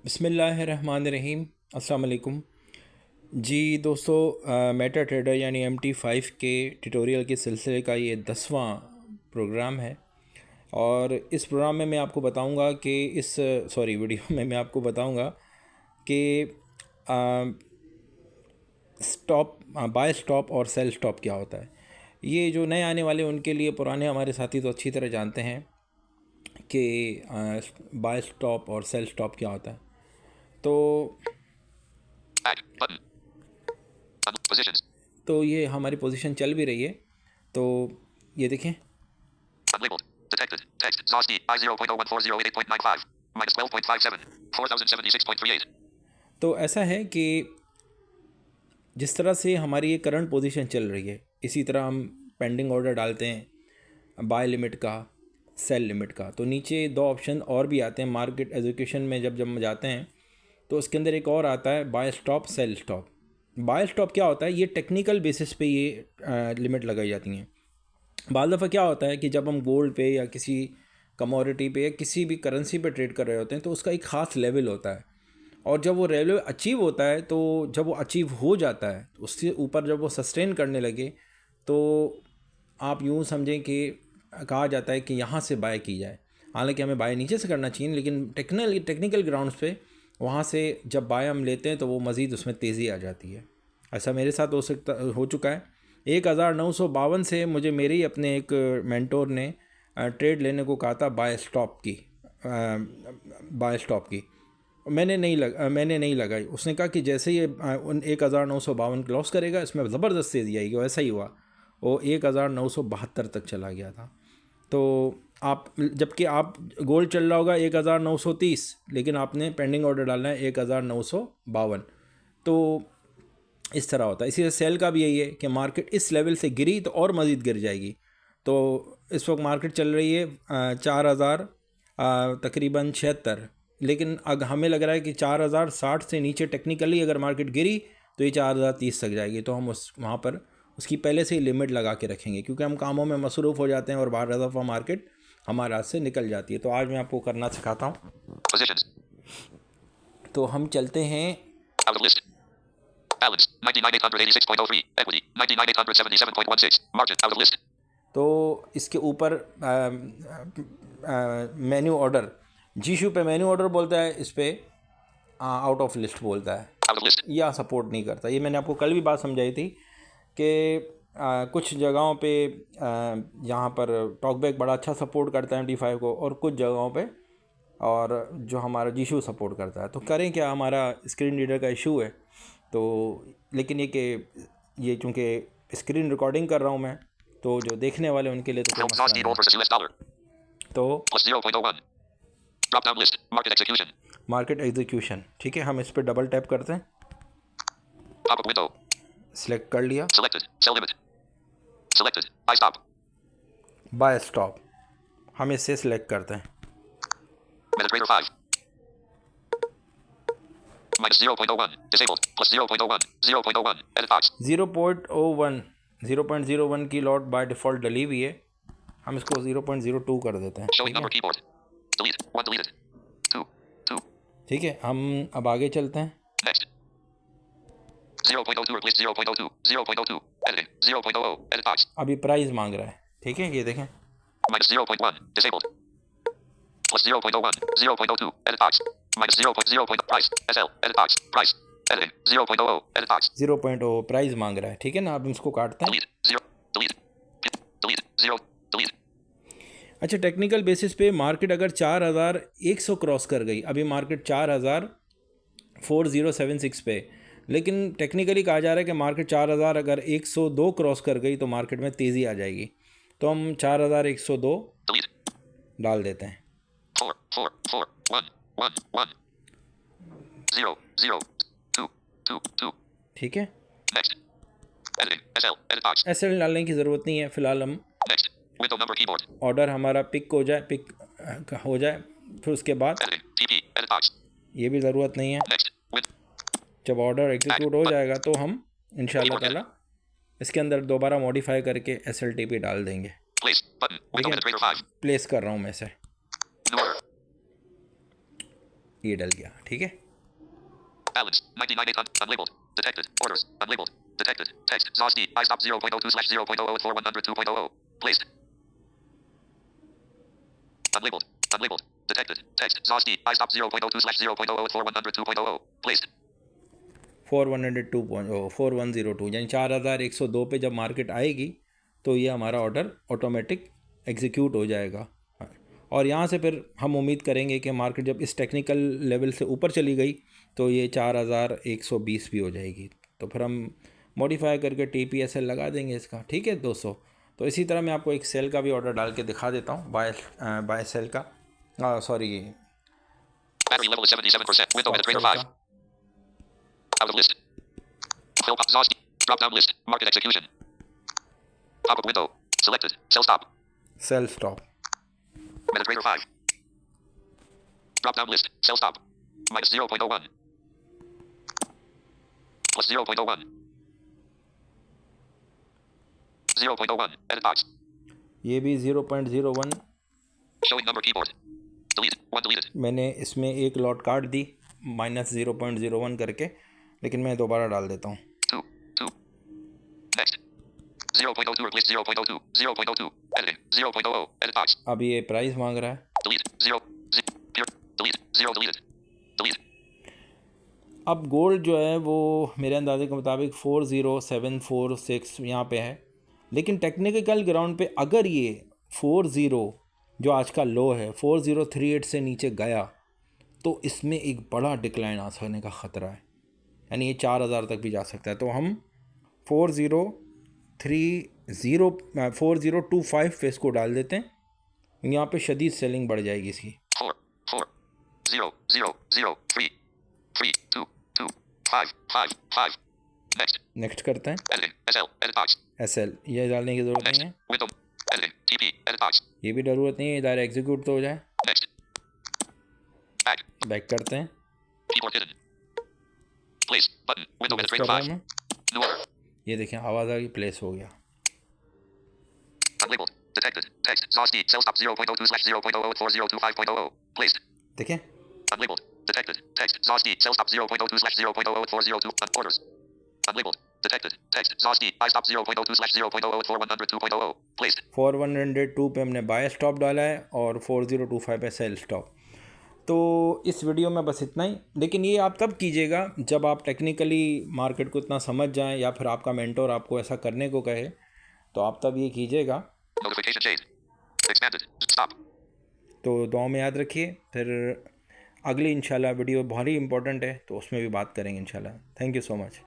बिस्मिल्लाहिर्रहमानिर्रहीम। अस्सलाम वालेकुम जी दोस्तों, मेटा ट्रेडर यानी MT5 के ट्यूटोरियल के सिलसिले का ये 10वां प्रोग्राम है। और इस प्रोग्राम में मैं आपको बताऊंगा कि वीडियो में मैं आपको बताऊंगा कि बाय स्टॉप और सेल स्टॉप क्या होता है। ये जो नए आने वाले उनके लिए, पुराने हमारे साथी तो अच्छी तरह जानते हैं कि बाय स्टॉप और सेल स्टॉप क्या होता है। तो ये हमारी पोजीशन चल भी रही है, तो ये देखें। तो ऐसा है कि जिस तरह से हमारी ये करंट पोजीशन चल रही है, इसी तरह हम पेंडिंग ऑर्डर डालते हैं बाय लिमिट का, सेल लिमिट का। तो नीचे दो ऑप्शन और भी आते हैं मार्केट एजुकेशन में। जब हम जाते हैं तो उसके अंदर एक और आता है buy stop sell stop. Buy stop क्या होता है? ये टेक्निकल बेसिस पे ये लिमिट लगाई जाती हैं। बाज़ दफ़ा क्या होता है कि जब हम गोल्ड पे या किसी कमोडिटी पे या किसी भी करेंसी पे ट्रेड कर रहे होते हैं तो उसका एक ख़ास लेवल होता है, और जब वो लेवल अचीव होता है, तो जब वो अचीव हो जाता है, तो उससे ऊपर जब वो सस्टेन करने लगे, तो आप यूँ समझें कि कहा जाता है कि यहाँ से बाय की जाए। हालांकि हमें बाय नीचे से करना चाहिए, लेकिन टेक्निकल ग्राउंड्स पे वहाँ से जब बाय हम लेते हैं तो वो मज़ीद उसमें तेज़ी आ जाती है। ऐसा मेरे साथ हो चुका है। 1952 से मुझे मेरे ही अपने एक मेंटोर ने ट्रेड लेने को कहा था बाय स्टॉप की। मैंने नहीं लगाई। उसने कहा कि जैसे ये 1952 क्लॉस करेगा, इसमें ज़बरदस्त तेज़ी आएगी। वैसा ही हुआ, वो 1972 तक चला गया था। तो जबकि आप गोल्ड चल रहा होगा 1930, लेकिन आपने पेंडिंग ऑर्डर डालना है 1952। तो इस तरह होता है। इसी से सेल का भी यही है कि मार्केट इस लेवल से गिरी तो और मज़ीद गिर जाएगी। तो इस वक्त मार्केट चल रही है 4000 तकरीबन 76, लेकिन अगर हमें लग रहा है कि 4060 से नीचे टेक्निकली अगर मार्केट गिरी तो ये 4030 तक जाएगी। तो हम वहाँ पर उसकी पहले से ही लिमिट लगा के रखेंगे, क्योंकि हम कामों में मसरूफ़ हो जाते हैं और बाहर दफ़ा मार्केट हमारे हाथ से निकल जाती है। तो आज मैं आपको करना सिखाता हूँ। तो हम चलते हैं Balance 99,886.03 equity 99,877.16 margin out of list। तो इसके ऊपर मेन्यू ऑर्डर, जीशू पे मेन्यू ऑर्डर बोलता है, इस पे आउट ऑफ लिस्ट बोलता है, या सपोर्ट नहीं करता। ये मैंने आपको कल भी बात समझाई थी कि कुछ जगहों पे यहाँ पर टॉकबैक बड़ा अच्छा सपोर्ट करता है MT5 को, और कुछ जगहों पे और जो हमारा जीशू सपोर्ट करता है। तो करें क्या, हमारा स्क्रीन रीडर का इशू है। तो लेकिन ये चूँकि स्क्रीन रिकॉर्डिंग कर रहा हूँ मैं, तो जो देखने वाले उनके लिए तो कोई मसला नहीं। तो मार्केट एग्जीक्यूशन, ठीक है, हम इस पर डबल टैप करते हैं। सिलेक्ट कर लिया, बाय स्टॉप हम इससे सिलेक्ट करते हैं। -0.01 disabled +0.01 0.01 edit box 0.01 की लॉट बाय डिफ़ॉल्ट डली हुई है। हम इसको 0.02 कर देते हैं। ठीक है, हम अब आगे चलते हैं। 0.02 replace 0.02 0.02 editing 0.00 edit box अभी प्राइस मांग रहा है। ठीक है, ये देखें -0.1 disabled +0.01 0.02 edit box -0.0 price SL edit box price editing 0.00 edit box 0.0 price मांग रहा है। ठीक है ना, अब इसको काटते हैं। अच्छा, टेक्निकल बेसिस पे मार्केट अगर 4100 क्रॉस कर गई, अभी मार्केट 4046 पे, लेकिन टेक्निकली कहा जा रहा है कि मार्केट 4000 अगर 102 क्रॉस कर गई तो मार्केट में तेज़ी आ जाएगी। तो हम 4102 डाल देते हैं। 4 4 4 1 1 0 0 2 2 2 ठीक है। SL डालने की ज़रूरत नहीं है फ़िलहाल। हम ऑर्डर हमारा पिक हो जाए, फिर उसके बाद ये भी ज़रूरत नहीं है। जब ऑर्डर एग्जीक्यूट हो जाएगा तो हम इंशाल्लाह ताला इसके अंदर दोबारा मॉडिफाई करके SLTP डाल देंगे। प्लेस कर रहा हूँ मैं इसे। ये डल गया, ठीक है। Balance 99,800 unlabeled. Detected. Orders unlabeled. Detected. Text. ZOSD. I stop 0.02/0.004 Placed. Unlabeled. Unlabeled. Detected. Text. ZOSD. I stop 0.02/0.004 Placed. 4102 यानी 4102 पे जब मार्केट आएगी तो ये हमारा ऑर्डर ऑटोमेटिक एग्जीक्यूट हो जाएगा। और यहाँ से फिर हम उम्मीद करेंगे कि मार्केट जब इस टेक्निकल लेवल से ऊपर चली गई तो ये 4120 भी हो जाएगी। तो फिर हम मॉडिफाई करके TPSL लगा देंगे इसका, ठीक है दोस्तों। तो इसी तरह मैं आपको एक सेल का भी ऑर्डर डाल के दिखा देता हूँ, बाय सेल का, sorry Battery level is 77%. Window stop penetrator sell 5. का। Out of list. Fill pop ZOSD. Drop down list. Market execution. Pop up window. Selected. Sell stop. Sell stop Penetrator 5. Drop down list. Sell stop. Minus 0.01. Plus 0.01. 0.01. Edit box. ये भी 0.01 Showing number keyboard. Delete. 1 deleted. मैंने इसमें एक lot काट दी -0.01 करके, लेकिन मैं दोबारा डाल देता हूँ। 2. 2. Next. 0.02 replace 0.02. 0.02. Editing. 0.00. Edit box. अब ये प्राइस मांग रहा है। Delete. 0. Pure. Delete. 0 deleted. Delete. अब गोल्ड जो है वो मेरे अंदाजे के मुताबिक 40746 यहाँ पे है, लेकिन टेक्निकल ग्राउंड पे अगर ये 40 जो आज का लो है 4038 से नीचे गया तो इसमें एक बड़ा डिक्लाइन आ सकने का ख़तरा है, यानी ये 4000 तक भी जा सकता है। तो हम 4025 पे इसको डाल देते हैं, यहाँ पे शदीद सेलिंग बढ़ जाएगी इसकी। 4. 4. 0. 0. 0. 3. 3. 2. 2. 5. 5. 5. Next. नेक्स्ट करते हैं। Editing. SL. Edit box. SL ये डालने की ज़रूरत Next. नहीं है, Window. Editing. TP. Edit box. ये भी ज़रूरत नहीं है, डायरेक्ट एग्जीक्यूट तो हो जाए। Next. Back. बैक करते हैं। Keyboard hidden. Place. Button. Window Next penetrator कर रहा 5. हूँ मैं। New order. ये देखें आवाज़ आ गई, प्लेस हो गया। Unlabeled. Detected. Text. ZOSD. Sell stop 0.02/0.004 Placed. देखें Unlabeled. Detected. Text. ZOSD. Sell stop 0.02/0.004 Orders. Unlabeled. Detected. Text. ZOSD. I stop 0.02/0.004 Placed. 4102 पे हमने बाय स्टॉप डाला है और 4025 पे सेल स्टॉप। तो इस वीडियो में बस इतना ही, लेकिन ये आप तब कीजिएगा जब आप टेक्निकली मार्केट को इतना समझ जाएं या फिर आपका मेंटोर आपको ऐसा करने को कहे, तो आप तब ये कीजिएगा। Notification shade. Expanded. Stop. तो दुआओं में याद रखिए, फिर अगली इंशाल्लाह वीडियो बहुत ही इंपॉर्टेंट है तो उसमें भी बात करेंगे इंशाल्लाह। Thank you so much.